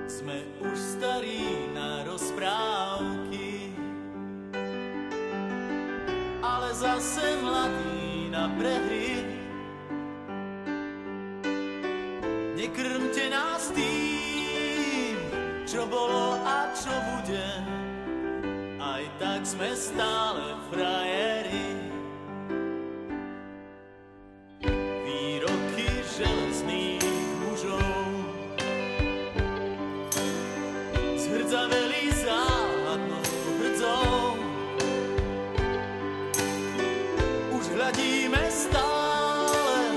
Sme už starí na rozprávky, ale zase mladí na prehry. Nekrmte nás tým, čo bolo a čo bude, aj tak sme stále frajeri. Výroky železných mužov zhrdzaveli záhadnou hrdzou. Už hľadíme stále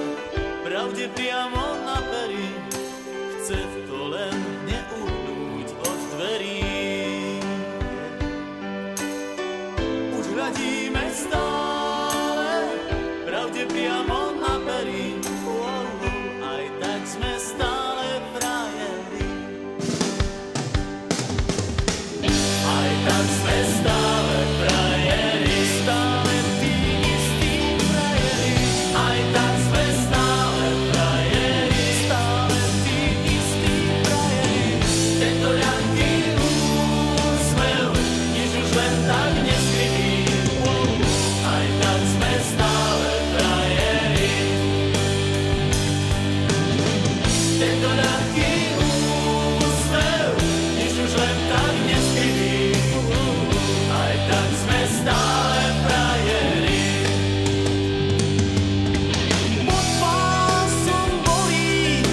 pravde priamo na pery, chce to len neuhnúť od dverí. Už hľadíme stále pravde priamo na pery, aj tak sme stále frajeri. Aj tak sme stále frajeri, stále tí istí frajeri. Aj tak sme stále frajeri, stále tí istí frajeri. Tento ľahký úsmev, nič už len tak neskrytý. Aj tak sme stále frajeri. Tento ľahký úsmev, nič už len tak neskrytý. Aj tak sme stále frajeri. Pod pásom bolí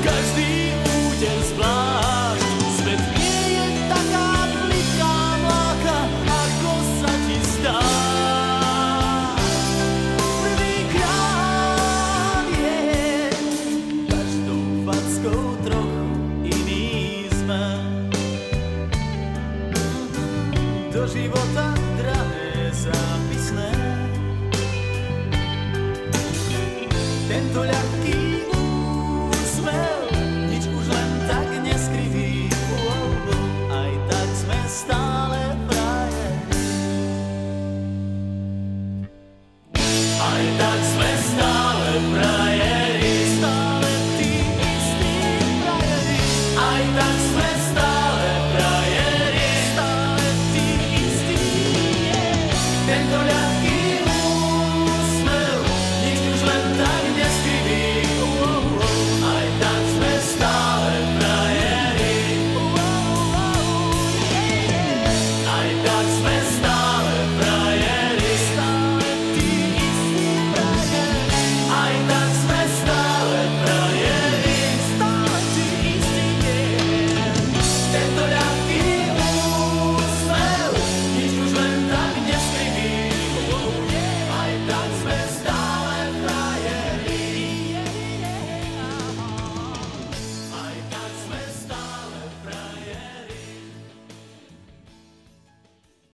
každý úder zvlášť. Svet nie je taká plitká mláka, ako sa ti zdá. Prvýkrát je každou fackou trochu iný sme. Do života